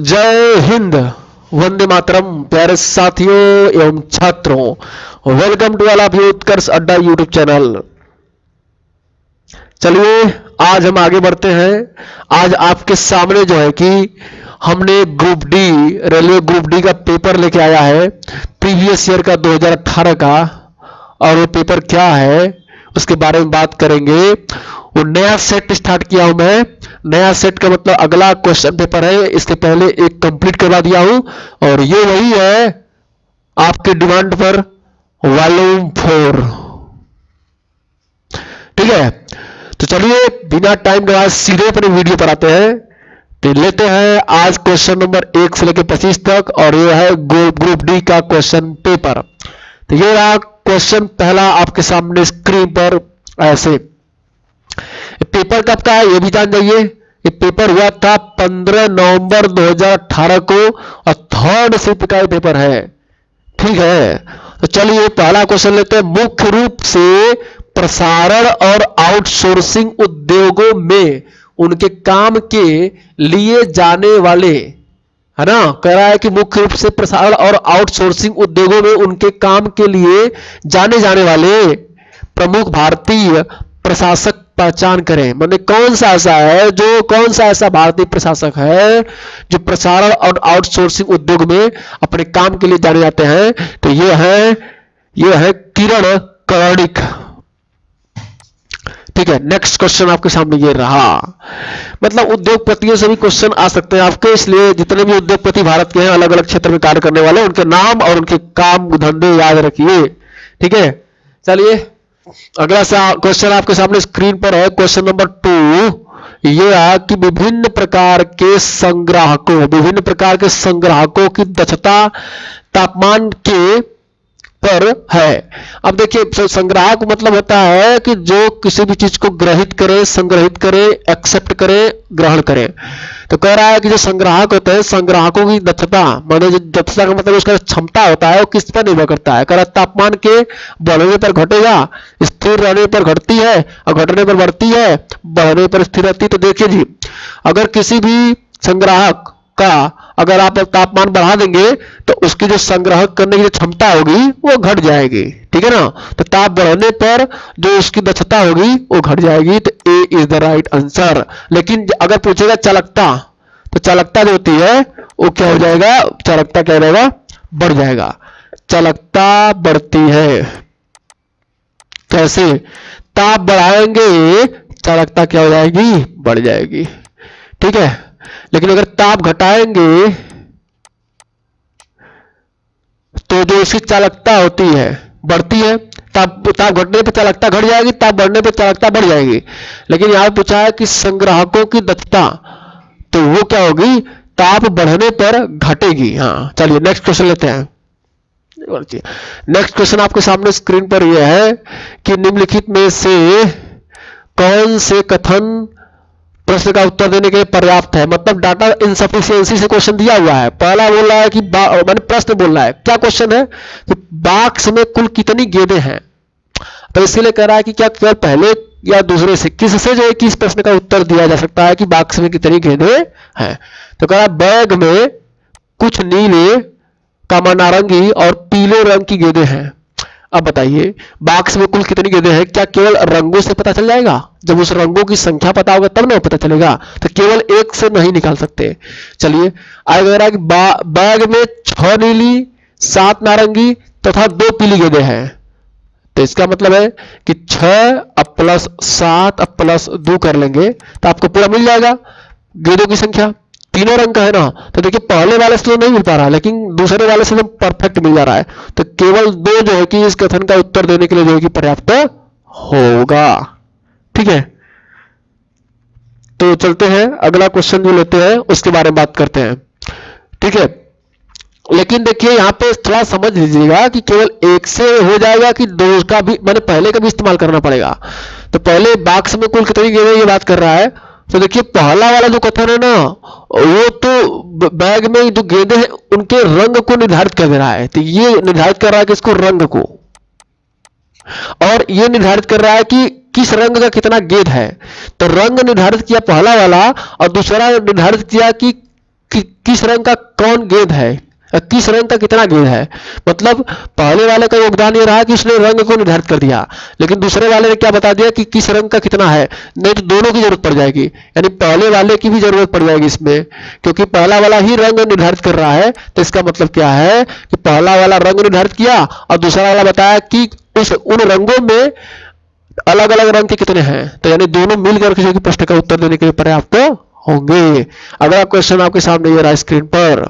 जय हिंद, वंदे मातरम। प्यारे साथियों एवं छात्रों, welcome to all of you Utkarsh Adda YouTube channel. चलिए आज हम आगे बढ़ते हैं। आज आपके सामने जो है कि हमने group D, railway group D का पेपर लेके आया है, प्रीवियस ईयर का 2018 का। और वो पेपर क्या है उसके बारे में बात करेंगे। वो नया सेट स्टार्ट किया हूं मैं। नया सेट का मतलब अगला क्वेश्चन पेपर है, इसके पहले एक कंप्लीट करवा दिया हूं और ये वही है आपके डिमांड पर वॉल्यूम 4। ठीक है, तो चलिए बिना टाइम गवाए सीधे अपने वीडियो पर आते हैं। तो लेते हैं आज क्वेश्चन नंबर 1 से लेकर 25 तक और ये है ग्रुप डी का क्वेश्चन पेपर। तो ये रहा क्वेश्चन पहला आपके सामने स्क्रीन पर। ऐसे पेपर कब का है ये भी जान जाइए। ये पेपर हुआ था 15 नवंबर 2018 को और थर्ड शिफ्ट का पेपर है। ठीक है, तो चलिए पहला क्वेश्चन लेते हैं। मुख्य रूप से प्रसारण और आउटसोर्सिंग उद्योगों में उनके काम के लिए जाने वाले, है ना, कह रहा है कि मुख्य रूप से प्रसारण और आउटसोर्सिंग उद्योगों में उनके काम के लिए जाने जाने वाले प्रमुख भारतीय प्रशासक पहचान करें। माने कौन सा ऐसा भारतीय प्रशासक है जो प्रसारण और आउटसोर्सिंग उद्योग में अपने काम के लिए जाने जाते हैं। तो ये है किरण कर्णिक। ठीक है, नेक्स्ट क्वेश्चन आपके सामने ये रहा। मतलब उद्योगपतियों से भी क्वेश्चन आ सकते हैं आपके, इसलिए जितने भी उद्योगपति भारत के हैं अलग अलग क्षेत्र में कार्य करने वाले, उनके नाम और उनके काम धंधे याद रखिए। ठीक है, चलिए अगला क्वेश्चन आपके सामने स्क्रीन पर है। क्वेश्चन नंबर 2 ये है कि विभिन्न प्रकार के संग्राहकों की दक्षता तापमान के पर है। अब देखिए संग्राहक मतलब होता है कि जो किसी भी चीज को ग्रहित करे, संग्रहित करे, एक्सेप्ट करे, ग्रहण करे। तो कह रहा है कि जो संग्राहक होते हैं, संग्राहकों की दक्षता, माने जो दक्षता का मतलब उसका क्षमता होता है वो किस पर निर्भर करता है। कह रहा है तापमान के बढ़ने पर घटेगा, स्थिर रहने पर घटती है और घटने पर बढ़ती है, बढ़ने पर स्थिर रहती है। तो देखिए जी, अगर किसी भी संग्राहक का अगर आप तापमान बढ़ा देंगे तो उसकी जो संग्रह करने की जो क्षमता होगी वो घट जाएगी। ठीक है ना, तो ताप बढ़ने पर जो उसकी दक्षता होगी वो घट जाएगी। तो ए इज द राइट आंसर। लेकिन अगर पूछेगा चालकता, तो चालकता जो होती है वो क्या हो जाएगा, चालकता क्या रहेगा, बढ़ जाएगा। चालकता बढ़ती है कैसे, ताप बढ़ाएंगे चालकता क्या हो जाएगी, बढ़ जाएगी। ठीक है, लेकिन अगर ताप घटाएंगे तो जो इसकी चालकता होती है बढ़ती है। ताप घटने पर चालकता घट जाएगी, ताप बढ़ने पर चालकता बढ़ जाएगी। लेकिन यहां पूछा है कि संग्राहकों की दक्षता, तो वो क्या होगी, ताप बढ़ने पर घटेगी। हाँ चलिए नेक्स्ट क्वेश्चन लेते हैं। नेक्स्ट क्वेश्चन आपके सामने स्क्रीन पर यह है कि निम्नलिखित में से कौन से कथन प्रश्न का उत्तर देने के लिए पर्याप्त है। मतलब डाटा इनसफिशियंसी से क्वेश्चन दिया हुआ है। पहला बोल रहा है कि मैंने प्रश्न बोल रहा है, क्या क्वेश्चन है कि बाक्स में कुल कितनी गेंदें हैं। तो इसलिए कह रहा है कि क्या केवल पहले या दूसरे से किससे जो है कि इस प्रश्न का उत्तर दिया जा सकता है कि बाक्स में कितनी गेंदें हैं। तो कह रहा है बैग में कुछ नीले, नारंगी और पीले रंग की गेंदें हैं। अब बताइए बाक्स में कुल कितनी गेंदें हैं। क्या केवल रंगों से पता चल जाएगा, जब उस रंगों की संख्या पता होगा तब ना पता चलेगा। तो केवल एक से नहीं निकाल सकते। चलिए आगे कह रहा है कि बैग में 6 नीली, 7 नारंगी तथा 2 पीली गेंदें हैं। तो इसका मतलब है कि 6 अब प्लस 7 अब प्लस 2 कर लेंगे तो आपको पूरा मिल जाएगा गेंदों की संख्या। तीनों रंग का है ना, तो देखिए पहले वाले से तो नहीं मिल पा रहा लेकिन दूसरे वाले से तो परफेक्ट मिल जा रहा है। तो केवल 2 जो है कि इस कथन का उत्तर देने के लिए जो है कि पर्याप्त होगा। ठीक है, तो चलते हैं अगला क्वेश्चन जो लेते हैं उसके बारे में बात करते हैं। ठीक है, लेकिन देखिए यहां पे थोड़ा समझ लीजिएगा कि केवल एक से हो जाएगा कि दो का भी, मैंने पहले का भी इस्तेमाल करना पड़ेगा। तो पहले बाक्स में कुल कितनी गेंदें ये बात कर रहा है। तो देखिए पहला वाला जो कथन है ना, वो तो बैग में जो गेंदें हैं उनके रंग को निर्धारित कर दे रहा है। तो ये निर्धारित कर रहा है कि इसको रंग को, और ये निर्धारित कर रहा है कि किस रंग का कितना गेंद है। तो रंग निर्धारित किया पहला वाला और दूसरा निर्धारित किया कि किस रंग का कौन गेंद है, किस रंग का कितना गेंद है। मतलब पहले वाले का योगदान ये रहा कि उसने रंग को निर्धारित कर दिया, लेकिन दूसरे वाले ने क्या बता दिया कि किस रंग का कितना है। नहीं तो दोनों की जरूरत पड़ जाएगी, यानी पहले वाले की भी जरूरत पड़ जाएगी इसमें, क्योंकि पहला वाला ही रंग निर्धारित कर रहा है। तो इसका मतलब क्या है कि पहला वाला रंग निर्धारित किया और दूसरा वाला बताया कि उन रंगों में अलग अलग रंग के कितने हैं। तो यानी दोनों मिलकर के जो कि प्रश्न का उत्तर देने के लिए पर्याप्त होंगे। अगला क्वेश्चन आपके सामने ये रहा स्क्रीन पर,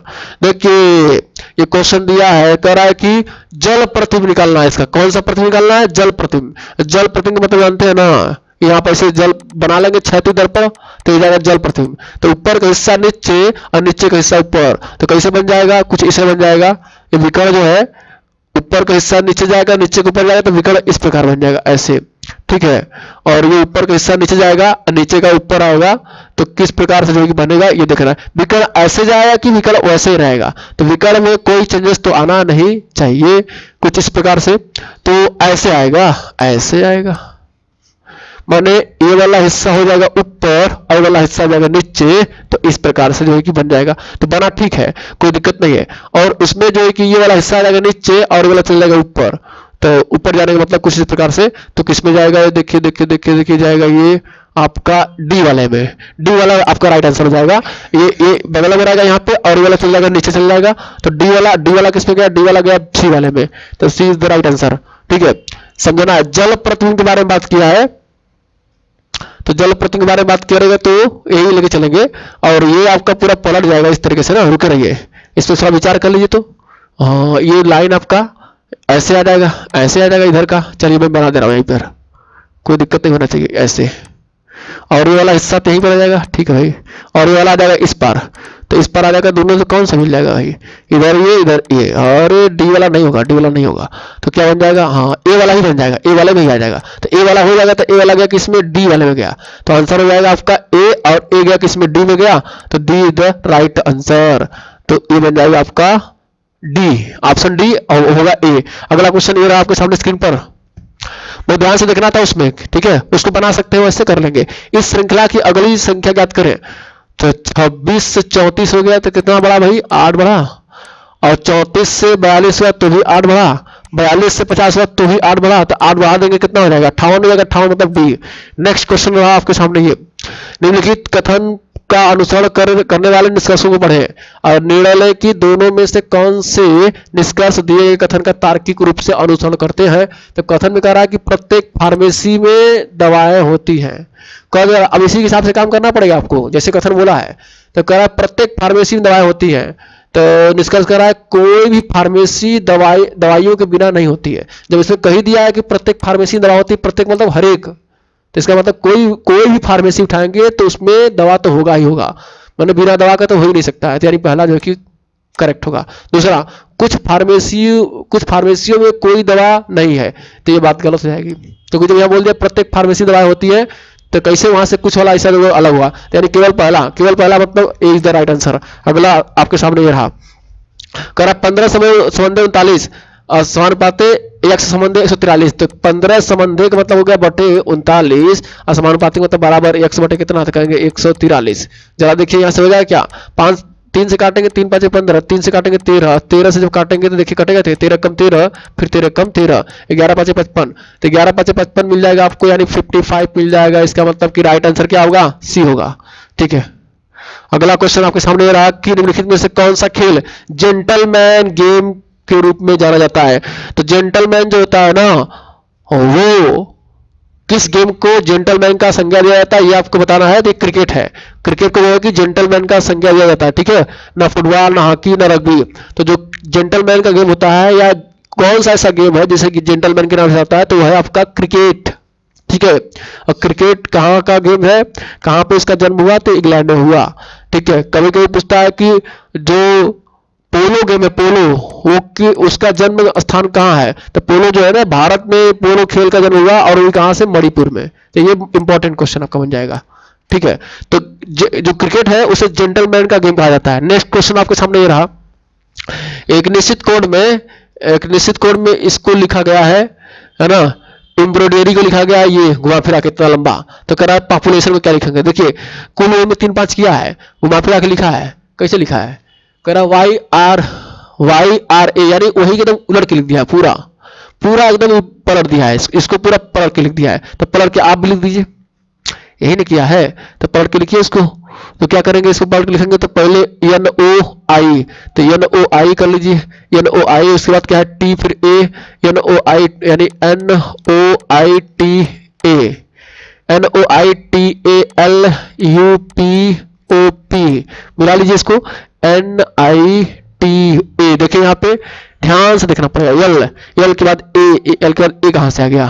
देखिए ये क्वेश्चन दिया है, कह रहा है कि जल प्रतिबिंब निकालना है। इसका कौन सा प्रतिबिंब निकालना है, जल प्रतिबिंब। जल प्रतिबिंब मतलब जानते हैं ना, यहाँ पर ऐसे जल बना लेंगे क्षैतिज दर पर, तो ये जाएगा जल प्रतिबिंब। तो ऊपर का हिस्सा नीचे और नीचे का हिस्सा ऊपर, तो कैसे बन जाएगा, कुछ इसे बन जाएगा। ये विकर्ण जो है ऊपर का हिस्सा नीचे जाएगा, नीचे के ऊपर जाएगा, तो विकर्ण इस प्रकार बन जाएगा ऐसे, ठीक है। और ये ऊपर का हिस्सा नीचे जाएगा, नीचे का ऊपर आएगा, तो किस प्रकार से जो कि बनेगा ये देखना है। विकर्ण ऐसे जाएगा कि विकर्ण वैसे ही रहेगा, तो विकर्ण में कोई चेंजेस तो आना नहीं चाहिए, कुछ इस प्रकार से। तो ऐसे आएगा, ऐसे आएगा, माने ये वाला हिस्सा हो जाएगा ऊपर और ये वाला हिस्सा हो जाएगा नीचे, तो इस प्रकार से जो है कि बन जाएगा। तो बना ठीक है, कोई दिक्कत नहीं है। और उसमें जो है कि ये वाला हिस्सा आ जाएगा नीचे और ये वाला चल जाएगा ऊपर, तो ऊपर जाने का मतलब कुछ इस प्रकार से। तो किसमें जाएगा ये देखिए देखिए देखिए देखिए, जाएगा ये आपका डी वाले में। डी वाला आपका राइट आंसर हो जाएगा। ये बगल में रहेगा यहाँ पे और ये वाला चल जाएगा नीचे चल जाएगा, तो डी वाला किसमें गया, डी वाला गया सी वाले में, तो सी इज द राइट आंसर, ठीक है। समझना, जल प्रतिबिंब के बारे में बात किया है, तो जल प्रतिबिंब के बारे में बात करेगा तो यही लेके चलेंगे। और ये आपका पूरा पलट जाएगा इस तरीके से ना, रुके रहिए, इस पर थोड़ा विचार कर लीजिए। तो ये लाइन आपका ऐसे आ जाएगा, ऐसे आ जाएगा इधर का। चलिए मैं बना दे रहा हूँ यहीं पर, कोई दिक्कत नहीं होना चाहिए, ऐसे। और ये वाला हिस्सा तो यहीं पर आ जाएगा, ठीक है भाई। और ये वाला आ जाएगा इस पार, तो इस पर आ जाएगा, दोनों से कौन सा मिल जाएगा भाई, इधर ये। और डी वाला नहीं होगा, डी वाला नहीं होगा, तो क्या बन जाएगा, हाँ ए वाला ही बन जाएगा, ए वाले में ही आ जाएगा। तो ए वाला हो जाएगा, तो ए वाला गया किसमें, डी वाले में गया, तो आंसर हो जाएगा आपका ए, और ए गया किसमें, डी में गया, तो D is the right answer. तो ये बन जाएगा आपका डी, ऑप्शन डी और होगा ए। अगला क्वेश्चन ये रहा आपके सामने स्क्रीन पर, वो ध्यान से देखना था उसमें, ठीक है। उसको बना सकते हो, ऐसे कर लेंगे। इस श्रृंखला की अगली संख्या ज्ञात करें। तो 26 से 34 हो गया, तो कितना बढ़ा भाई, 8 बढ़ा। और 34 से 42 हुआ तो भी 8 बढ़ा, 42 से 50 हुआ तो भी 8 बढ़ा, तो 8 बढ़ा देंगे कितना हो जाएगा, 58 हो जाएगा। 58 मतलब डी। नेक्स्ट क्वेश्चन रहा आपके सामने ये, निम्नलिखित कथन का अनुसरण करने वाले निष्कर्षों को पढ़ें और निर्णय लें कि दोनों में से कौन से निष्कर्ष दिए गए कथन का तार्किक रूप से अनुसरण करते हैं। तो कथन में कह रहा है कि प्रत्येक फार्मेसी में दवाएं होती हैं। अब इसी के हिसाब से काम करना पड़ेगा आपको, जैसे कथन बोला है। तो कह रहा है प्रत्येक फार्मेसी में दवाएं होती हैं, तो निष्कर्ष कर रहा है कोई भी फार्मेसी दवाइयों के बिना नहीं होती है। जब इसमें कही दिया है कि प्रत्येक फार्मेसी में दवा होती है, प्रत्येक मतलब हर एक, तो इसका मतलब कोई भी फार्मेसी उठाएंगे तो उसमें दवा तो होगा ही होगा, मतलब बिना दवा का तो हो ही नहीं सकता है। तो यानी पहला जो है कि करेक्ट होगा। दूसरा, कुछ फार्मेसियों में कोई दवा नहीं है, तो ये बात गलत हो जाएगी, क्योंकि जब यहाँ बोल दिया प्रत्येक फार्मेसी दवा होती है, तो कैसे वहां से कुछ वाला ऐसा अलग हुआ, तो यानी केवल पहला मतलब ए इज द राइट आंसर। अगला आपके सामने ये रहा, कह रहा 15 समन्वय 39 समानुपाते एक समन्वय 143। तो 15 समन्वय का मतलब हो गया बटे 39 और समानुपातिक मतलब बराबर x बटे कितना, तो कहेंगे 143। जरा देखिए यहाँ से हो जाएगा क्या, 5 3 से काटेंगे 3 5 15, 3 से काटेंगे 13, 13 से जब काटेंगे तो देखिए कटेगा 13 कम 13, फिर 13 कम 13, 11 5 55, तो 11 5 55 मिल जाएगा आपको, यानी 55 मिल जाएगा। इसका मतलब कि राइट आंसर क्या होगा, सी होगा, ठीक है। अगला क्वेश्चन आपके सामने रहा कि निम्नलिखित में से कौन सा खेल जेंटलमैन गेम के रूप में जाना जाता है। तो जेंटलमैन जो होता है ना, वो किस गेम को जेंटलमैन का संज्ञा दिया जाता है, ये आपको बताना है। तो क्रिकेट है, क्रिकेट को जो है कि जेंटलमैन का संज्ञा दिया जाता है, ठीक है। ना फुटबॉल, ना हॉकी, ना रग्बी। तो जो जेंटलमैन का गेम होता है, या कौन सा ऐसा गेम है जिसे कि जेंटलमैन के नाम से आता है, तो वह है आपका क्रिकेट, ठीक है। और क्रिकेट कहाँ का गेम है, कहाँ पे इसका जन्म हुआ, तो इंग्लैंड में हुआ, ठीक है। कभी कभी पूछता है कि जो पोलो गेम है, पोलो, वो कि उसका जन्म स्थान कहाँ है। तो पोलो जो है ना, भारत में पोलो खेल का जन्म हुआ, और वो कहाँ से, मणिपुर में। तो ये इंपॉर्टेंट क्वेश्चन आपका बन जाएगा, ठीक है। तो जो क्रिकेट है उसे जेंटलमैन का गेम कहा जाता है। नेक्स्ट क्वेश्चन आपके सामने ये रहा, एक निश्चित कोड में इसको लिखा गया है ना, एम्ब्रॉयडरी को लिखा गया है, ये घुमा फिरा के इतना लंबा। तो कह रहा है पॉपुलेशन को क्या लिखेंगे। देखिए कुल में 3 5 किया है, घुमा फिरा के लिखा है, कैसे लिखा है, कह रहा YR यानी वही एकदम उलट के लिख दिया है, पूरा पूरा एकदम पलट दिया है, इसको पूरा पलट के लिख दिया है। तो पलट के आप भी लिख दीजिए, यही नहीं किया है तो पलट के लिखिए इसको। तो क्या करेंगे, इसको पलट के लिखेंगे तो पहले NOI, तो NOI कर लीजिए, NOI, उसके बाद क्या है T फिर A, NOI यानी NOITALUPOP, मिला लीजिए इसको NITA। देखिए यहाँ पे ध्यान से देखना पड़ेगा, एल के बाद ए, एल के बाद ए कहां से आ गया,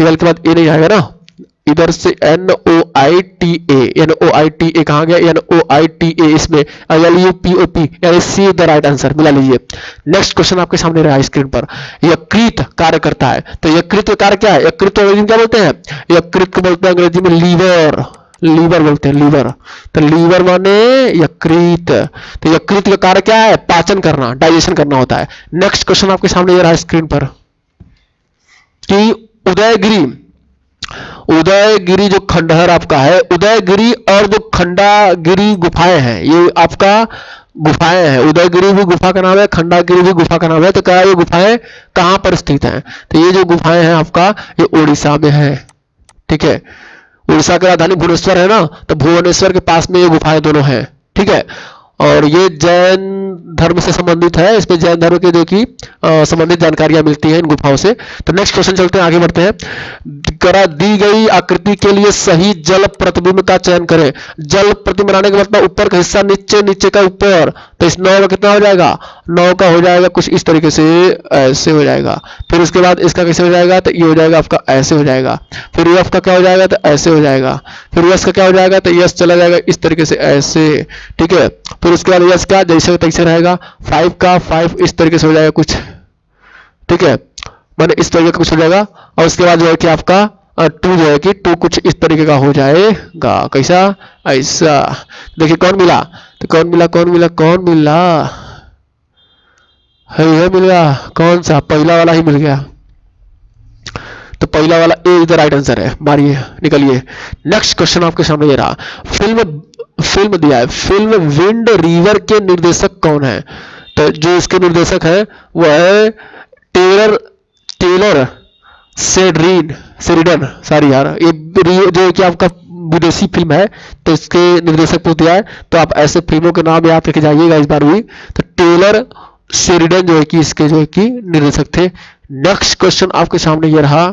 एल के बाद ए नहीं आएगा ना, इधर से NOITA कहां गया, NOITA इसमें LUPOP यानी सी द राइट आंसर, मिला लीजिए। नेक्स्ट क्वेश्चन आपके सामने रहा है स्क्रीन पर, यकृत कार्य करता है, तो यकृत कार्य क्या है, यकृत को अंग्रेजी में क्या बोलते हैं, यकृत को बोलते हैं अंग्रेजी में लीवर, लीवर बोलते हैं, लीवर। तो लीवर माने यकृत, तो यकृत का कार्य क्या है, पाचन करना, डाइजेशन करना होता है। नेक्स्ट क्वेश्चन आपके सामने ये रहा है स्क्रीन पर कि उदयगिरी जो खंडहर आपका है, उदयगिरी और जो खंडागिरी गुफाएं हैं, ये आपका गुफाएं हैं, उदयगिरी भी गुफा का नाम है, खंडागिरी भी गुफा का नाम है। तो क्या ये गुफाएं कहां पर स्थित हैं, तो ये जो गुफाएं हैं आपका ये उड़ीसा में है, ठीक है। उड़ीसा की राजधानी भुवनेश्वर है ना, तो भुवनेश्वर के पास में ये गुफाएं दोनों हैं, ठीक है। और ये जैन धर्म से संबंधित है, इसमें जैन धर्म के जो कि संबंधित जानकारियां मिलती हैं इन गुफाओं से। तो नेक्स्ट क्वेश्चन चलते हैं, आगे बढ़ते हैं। करा दी गई आकृति के लिए सही जल प्रतिबिंब का चयन करें। जल प्रतिबिंब बनाने का मतलब ऊपर का हिस्सा नीचे, नीचे का ऊपर, तो इस 9 का कितना हो जाएगा, 9 का हो जाएगा कुछ इस तरीके से, ऐसे हो जाएगा। फिर उसके बाद इसका कैसे हो जाएगा, तो ये हो जाएगा आपका ऐसे हो जाएगा। फिर यफ का क्या हो जाएगा, तो ऐसे हो जाएगा। फिर यस का क्या हो जाएगा, तो यस चला जाएगा इस तरीके से ऐसे, ठीक है। फिर उसके बाद यस का जैसे तैसे रहेगा, 5 का 5 इस तरीके से हो जाएगा कुछ, ठीक है, मैंने इस तरीके का कुछ हो जाएगा। और उसके बाद जो है कि आपका 2 जो है कि 2 कुछ इस तरीके का हो जाएगा, कैसा, ऐसा। देखिए कौन मिला, तो कौन मिला, कौन मिला, कौन मिला है, यह मिल गया, कौन सा, पहला वाला ही मिल गया। तो पहला वाला ए इज द राइट आंसर है, मारिए निकलिए। नेक्स्ट क्वेश्चन आपके सामने ये रहा, फिल्म दिया है, फिल्म विंड रिवर के निर्देशक कौन है, तो जो इसके निर्देशक है वो है टेलर शेरिडन, सॉरी यार, ये जो कि आपका विदेशी फिल्म है, तो इसके निर्देशक को दिया है। तो आप ऐसे फिल्मों के नाम याद रखे जाइएगा इस बार हुई, तो टेलर शेरिडन जो है कि इसके जो है कि निर्देशक थे। नेक्स्ट क्वेश्चन आपके सामने ये रहा,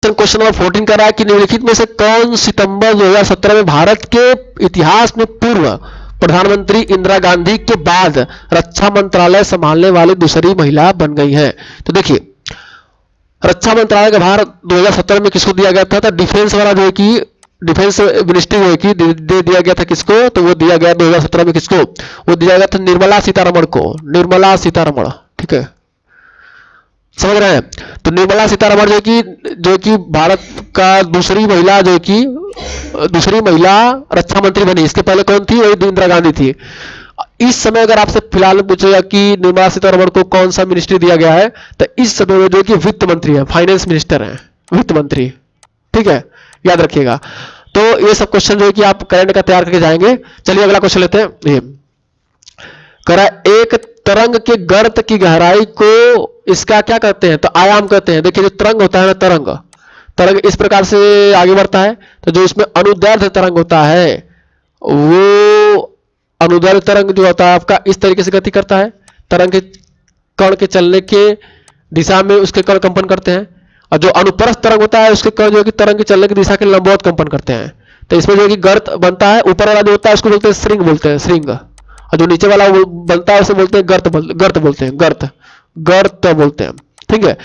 क्वेश्चन नंबर 14 कर रहा है कि निम्नलिखित में से कौन सितंबर 2017 में भारत के इतिहास में पूर्व प्रधानमंत्री इंदिरा गांधी के बाद रक्षा मंत्रालय संभालने वाली दूसरी महिला बन गई हैं। तो देखिए रक्षा मंत्रालय का भार 2017 में किसको दिया गया था, डिफेंस वाला जो है कि डिफेंस मिनिस्ट्री जो है कि दे दिया गया था किसको, तो वो दिया गया 2017 में किसको, वो दिया गया था निर्मला सीतारमण को, निर्मला सीतारमण, ठीक है, समझ रहे हैं। तो निर्मला सीतारमण जो कि भारत का दूसरी महिला रक्षा मंत्री बनी। इसके पहले कौन थी, वही इंदिरा गांधी थी। इस समय अगर आपसे फिलहाल पूछेगा कि निर्मला सीतारमण को कौन सा मिनिस्ट्री दिया गया है, तो इस समय में जो कि वित्त मंत्री है, फाइनेंस मिनिस्टर है, वित्त मंत्री, ठीक है, याद रखिएगा। तो ये सब क्वेश्चन जो है कि आप करंट का तैयार करके जाएंगे। चलिए अगला क्वेश्चन लेते हैं। ये करा, एक तरंग के गर्त की गहराई को इसका क्या कहते हैं, तो आयाम कहते हैं। देखिए जो तरंग होता है ना, तरंग इस प्रकार से आगे बढ़ता है, तो जो इसमें अनुदैर्ध्य तरंग होता है, वो अनुदैर्ध्य तरंग जो होता है आपका इस तरीके से गति करता है, तरंग के कण के चलने के दिशा में उसके कण कंपन करते हैं। और जो अनुप्रस्थ तरंग होता है उसके कण जो कि तरंग के चलने की दिशा के लंबवत कंपन करते हैं। तो इसमें जो कि गर्त बनता है, ऊपर वाला जो होता है उसको बोलते हैं श्रृंग, बोलते हैं श्रृंग, और जो नीचे वाला बनता है उसे बोलते हैं गर्त बोलते हैं, गर्त बोलते हैं, ठीक है।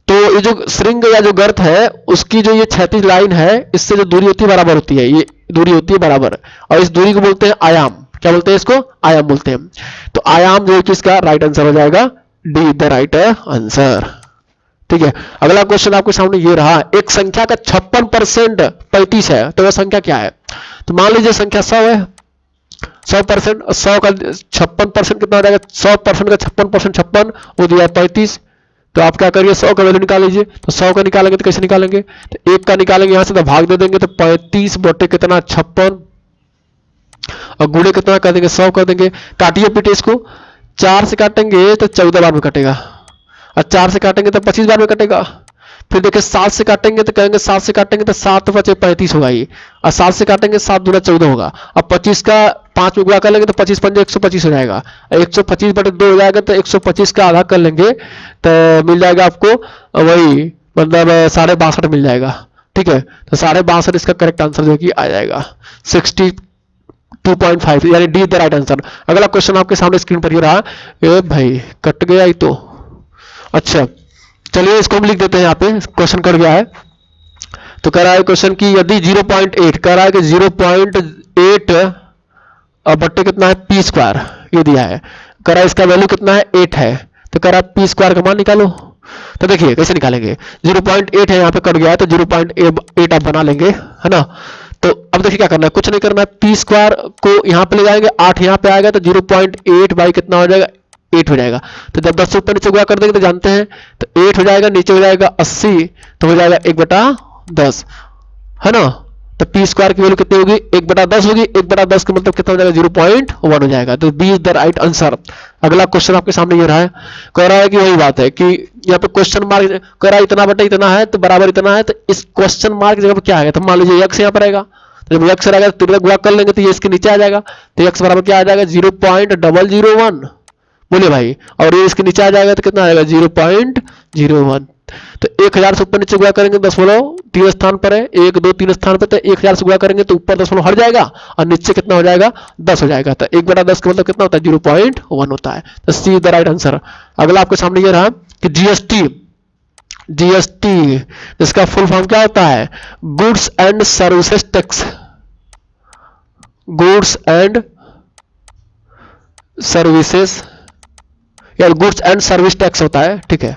तो ये जो श्रृंग या जो गर्त है उसकी जो ये क्षैतिज लाइन है, इससे जो दूरी होती है बराबर होती है, ये दूरी होती है बराबर, और इस दूरी को बोलते हैं आयाम। क्या बोलते हैं इसको, आयाम बोलते हैं। तो आयाम जो है कि इसका राइट आंसर हो जाएगा डी द राइट आंसर, ठीक है। अगला क्वेश्चन आपके सामने ये रहा, एक संख्या का 56% 35 है, तो वह संख्या क्या है। तो मान लीजिए संख्या 100 है, 100%, 100 का 56% कितना हो जाएगा, 100% का 56% 56, वो दिया 35। तो आप क्या करिए 100 का वैल्यू निकाल लीजिए। तो 100 का निकालेंगे तो कैसे निकालेंगे, तो 1 का निकालेंगे यहाँ से तो भाग दे देंगे, तो 35 बटे कितना 56 और गुणे कितना कर देंगे 100 कर देंगे। काटिए पीटे इसको, 4 से काटेंगे तो 14 बार में कटेगा और 4 से काटेंगे तो 25 बार में कटेगा। फिर देखिए 7 से काटेंगे तो कहेंगे 7 से काटेंगे तो 7 बचे 35 होगा ये, और 7 से काटेंगे 7 दूना 14 होगा। अब 25 का 5 में गुणा कर लेंगे तो 25 पंजे 125 हो जाएगा, 125 बटे 2 हो जाएगा, तो 125 का आधा कर लेंगे तो मिल जाएगा आपको वही मतलब 62.5 मिल जाएगा। ठीक है, तो 62.5 इसका करेक्ट आंसर जो कि आ जाएगा 62.5, यानी D is the right answer. अगला क्वेश्चन आपके सामने स्क्रीन पर ही रहा। ए भाई कट गया ही तो, अच्छा चलिए इसको हम लिख देते हैं, यहाँ पे क्वेश्चन कट गया है। तो कह रहा है क्वेश्चन की यदि 0.8 कह रहा है कि 0.8 और बट्टे कितना है पी स्क्वायर, ये दिया है। कह रहा है इसका वैल्यू कितना है 8 है, तो कह रहा है पी स्क्वायर का मान निकालो। तो देखिए कैसे निकालेंगे, 0.8 है यहाँ पे कट गया है तो 0.8 आप बना लेंगे, है ना। तो अब देखिए क्या करना है, कुछ नहीं करना है, पी स्क्वायर को यहाँ पे ले जाएंगे, 8 यहाँ पे आएगा तो 0.8 बाई कितना हो जाएगा 8 हो जाएगा। तो जब 10 से ऊपर नीचे गुणा कर देंगे तो जानते हैं, तो 8 हो जाएगा, नीचे हो जाएगा 80, तो हो जाएगा 1/10, है ना। तो पी स्क्वायर की वैल्यू कितनी होगी 1/10 होगी, 1/10 का मतलब कितना हो जाएगा 0.1 हो जाएगा। तो B is the right answer. अगला क्वेश्चन आपके सामने ये रहा है, कह रहा है कि वही बात है कि यहाँ पे क्वेश्चन मार्क कह रहा है इतना बटे इतना है तो बराबर इतना है, तो इस क्वेश्चन मार्क जगह पर क्या आएगा, तो मान लीजिए x यहाँ पर आएगा, तो जब x रहेगा तो गुणा कर लेंगे तो ये इसके नीचे आ जाएगा, तो x बराबर क्या आ जाएगा 0.001, बोलिए भाई, और ये इसके नीचे आ जाएगा तो कितना आएगा 0.01। तो 1000 से ऊपर नीचे गुणा करेंगे 3 स्थान पर है, 1 2 3 स्थान पर, तो 1000 से गुणा करेंगे तो ऊपर 10 हट जाएगा और नीचे कितना हो जाएगा 10 हो जाएगा। तो 1/10 का मतलब कितना होता है 0.1 होता है। तो सी इज द राइट आंसर। अगला आपके सामने ये रहा कि जीएसटी इसका फुल फॉर्म क्या होता है, goods and services tax, goods and services या गुड्स एंड सर्विस टैक्स होता है। ठीक है,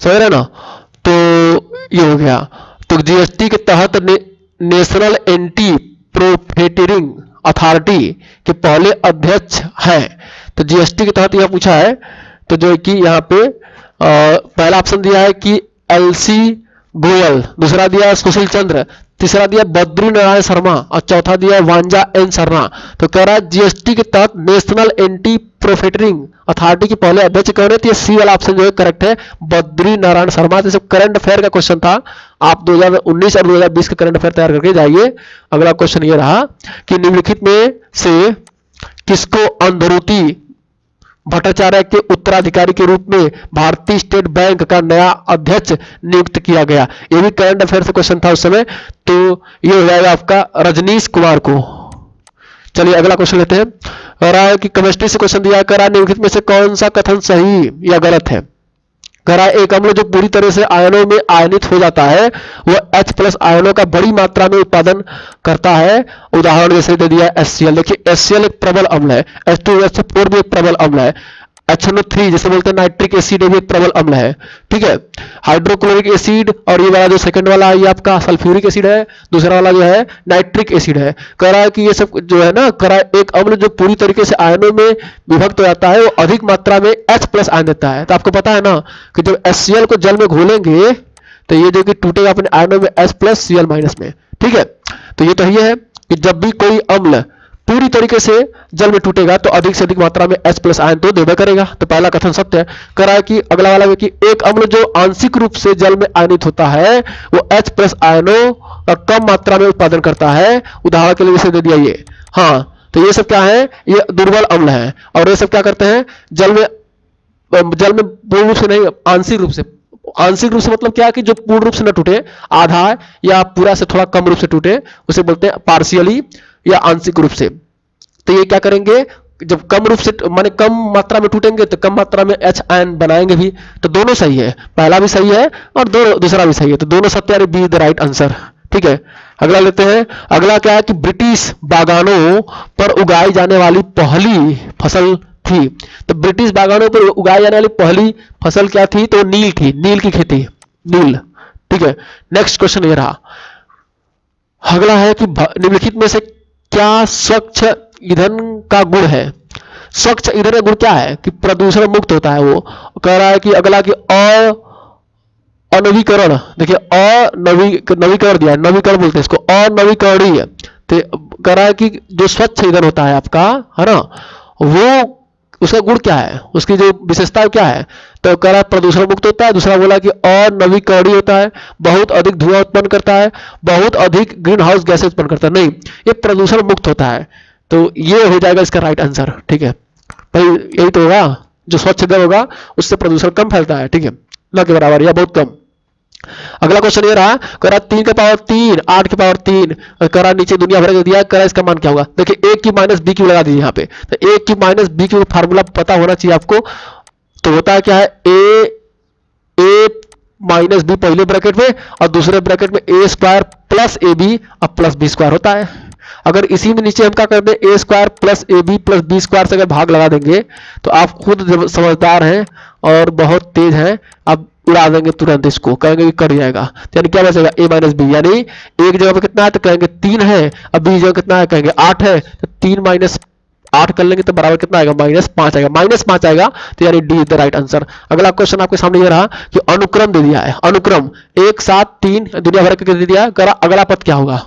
समझ रहे ना। तो ये हो गया। तो जीएसटी के तहत नेशनल एंटी प्रोफिटियरिंग अथॉरिटी के पहले अध्यक्ष हैं। तो जीएसटी के तहत यह पूछा है, तो जो कि यहाँ पे पहला ऑप्शन दिया है कि एलसी गोयल, दूसरा दिया है सुशील चंद्र, तीसरा दिया बद्री नारायण शर्मा और चौथा दिया वांजा एन शर्मा। तो कह रहा है जीएसटी के तहत नेशनल एंटी प्रोफिटियरिंग अथॉरिटी के पहले अध्यक्ष कौन है, तो ये सी वाला ऑप्शन जो है करेक्ट है, बद्री नारायण शर्मा। जैसे करंट अफेयर का क्वेश्चन था, आप 2019 और 2020 का करंट अफेयर तैयार करके जाइए। अगला क्वेश्चन ये रहा कि निम्नलिखित में से किसको अंधरुति भट्टाचार्य के उत्तराधिकारी के रूप में भारतीय स्टेट बैंक का नया अध्यक्ष नियुक्त किया गया। ये भी करंट अफेयर से क्वेश्चन था उस समय, तो ये हो जाएगा आपका रजनीश कुमार को। चलिए अगला क्वेश्चन लेते हैं। कह रहा है कि केमिस्ट्री से क्वेश्चन दिया, कह रहा है निम्नलिखित में से कौन सा कथन सही या गलत है। कह रहा है एक अम्ल जो पूरी तरह से आयनों में आयनित हो जाता है वह H+ आयनों का बड़ी मात्रा में उत्पादन करता है। उदाहरण जैसे दे दिया HCl। देखिए HCl एक प्रबल अम्ल है, H2SO4 भी एक प्रबल अम्ल है, HNO3 जैसे बोलते हैं नाइट्रिक एसिड भी एक प्रबल अम्ल है। ठीक है, हाइड्रोक्लोरिक एसिड और ये वाला जो सेकंड वाला है ये आपका सल्फ्यूरिक एसिड है, दूसरा वाला जो है नाइट्रिक एसिड है। कह रहा है कि ये सब जो है ना, कह रहा है एक अम्ल जो पूरी तरीके से आयनों में विभक्त हो जाता है वो अधिक मात्रा में H+ आयन देता है। तो आपको पता है ना कि जब HCl को जल में घोलेंगे तो ये जो कि टूटेगा अपने आयनों में H+ Cl- में। ठीक है, तो ये तो ये है कि जब भी कोई अम्ल पूरी तरीके से जल में टूटेगा तो अधिक से अधिक मात्रा में H+ आयन तो देगा करेगा। तो पहला कथन सत्य है। कह रहा है कि अगला वाला कि एक अम्ल जो आंशिक रूप से जल में आयनित होता है वो H+ आयनों का कम मात्रा में उत्पादन करता है। उदाहरण के लिए इसे दे दिया ये। हाँ, तो ये सब क्या है, ये दुर्बल अम्ल है और ये सब क्या करते हैं जल में पूर्ण रूप से नहीं आंशिक रूप से। आंशिक रूप से मतलब क्या है कि जो पूर्ण रूप से न टूटे, आधा या पूरा से थोड़ा कम रूप से टूटे, उसे बोलते हैं पार्शियली या आंशिक रूप से। तो ये क्या करेंगे, जब कम रूप से माने कम मात्रा में टूटेंगे तो कम मात्रा में H आयन बनाएंगे भी। तो दोनों सही है, पहला भी सही है और दूसरा भी सही है, तो दोनों सत्य है, B is the right answer. ठीक है, अगला लेते हैं। अगला क्या है कि ब्रिटिश बागानों पर उगाई जाने वाली पहली फसल थी। तो ब्रिटिश बागानों पर उगाई जाने वाली पहली फसल क्या थी, तो नील थी, नील की खेती, नील। ठीक है, नेक्स्ट क्वेश्चन ये रहा। अगला है कि निम्नलिखित में से क्या स्वच्छ ईंधन का गुण है। स्वच्छ ईंधन का गुण क्या है कि प्रदूषण मुक्त होता है। वो कह रहा है कि अगला कि अनवीकरण, देखिए नवीकरण दिया है, नवीकरण बोलते हैं इसको, अनवीकरणीय। तो कह रहा है कि जो स्वच्छ ईंधन होता है आपका, है ना, वो उसका गुण क्या है, उसकी जो विशेषता क्या है, तो कह रहा है प्रदूषण मुक्त होता है। दूसरा बोला कि अनवीकरणीय होता है, बहुत अधिक धुआं उत्पन्न करता है, बहुत अधिक ग्रीन हाउस गैसेज उत्पन्न करता है। नहीं, ये प्रदूषण मुक्त होता है। तो ये हो जाएगा इसका राइट आंसर। ठीक है भाई, यही तो होगा, जो स्वच्छ ईंधन होगा उससे प्रदूषण कम फैलता है। ठीक है, न के बराबर या बहुत कम। अगला क्वेश्चन ये रहा, करा 3 के पावर 3, 8 के पावर 3, करा नीचे दुनिया भर का दिया, करा इसका मान क्या होगा। देखिए ए की माइनस बी क्यू लगा दीजिए यहाँ पे। तो ए की माइनस बी क्यू फार्मूला पता होना चाहिए आपको। तो होता है क्या है, ए माइनस बी पहले ब्रैकेट में और दूसरे ब्रैकेट में ए स्क्वायर प्लस ए बी और प्लस बी स्क्वायर होता है। अगर इसी में नीचे हम क्या कर दें, A square plus A B plus B square से अगर भाग लगा देंगे तो आप खुद जब समझदार हैं और बहुत तेज हैं, आप उड़ा देंगे तुरंत इसको, कहेंगे कि कट जाएगा। तो यानी क्या बचेगा, ए माइनस बी, यानी एक जगह पे कितना है तो कहेंगे 3 है, अब बी जगह कितना है कहेंगे 8 है, तो 3 माइनस 8 कर लेंगे तो बराबर कितना आएगा, -5 आएगा। -5 आएगा तो यानी D is the right answer. अगला क्वेश्चन आपके सामने ये रहा कि अनुक्रम दे दिया है, अनुक्रम 1 7 3 दुनिया भर के दे दिया, अगला पद क्या होगा।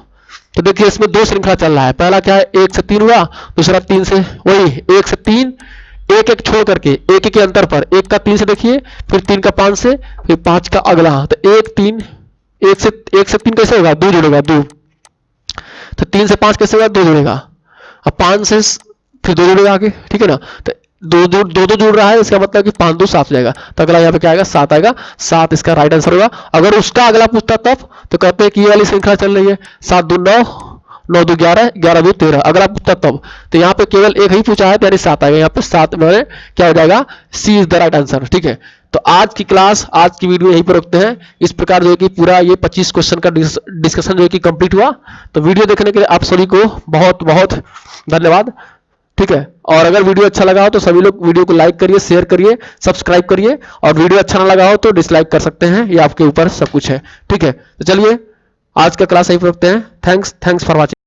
तो देखिए इसमें 2 श्रृंखला चल रहा है। पहला क्या है, 1 से 3 हुआ, दूसरा 3 से, वही 1 से 3, एक एक छोड़ करके, एक एक के अंतर पर, 1 का 3 से देखिए, फिर 3 का 5 से, फिर 5 का अगला। तो 1 3, 1 से 3 कैसे होगा, 2 जुड़ेगा 2, तो 3 से 5 कैसे होगा, 2 जुड़ेगा, अब 5 से फिर 2 जुड़ेगा आगे। ठीक है ना, तो दो जुड़ रहा है, इसका मतलब कि 5 2 7 जाएगा। तो अगला यहाँ पे क्या आएगा, 7 आएगा, 7 इसका राइट आंसर होगा। अगर उसका अगला पूछता तब तो कहते हैं कि ये वाली श्रृंखला चल रही है, 7 2 9, 9 2 11, 11 2 13, अगला पूछता तब। तो यहाँ पे केवल एक ही पूछा है, यानी 7 आएगा। यहाँ पे 7 में क्या हो जाएगा, सी इज द राइट आंसर। ठीक है, तो आज की क्लास, आज की वीडियो यहीं पर रखते हैं। इस प्रकार जो है कि पूरा ये 25 क्वेश्चन का डिस्कशन जो है कि कंप्लीट हुआ। तो वीडियो देखने के लिए आप सभी को बहुत बहुत धन्यवाद। ठीक है, और अगर वीडियो अच्छा लगा हो तो सभी लोग वीडियो को लाइक करिए, शेयर करिए, सब्सक्राइब करिए, और वीडियो अच्छा ना लगा हो तो डिसलाइक कर सकते हैं, ये आपके ऊपर सब कुछ है। ठीक है, तो चलिए आज का क्लास यहीं पर रखते हैं। Thanks for watching.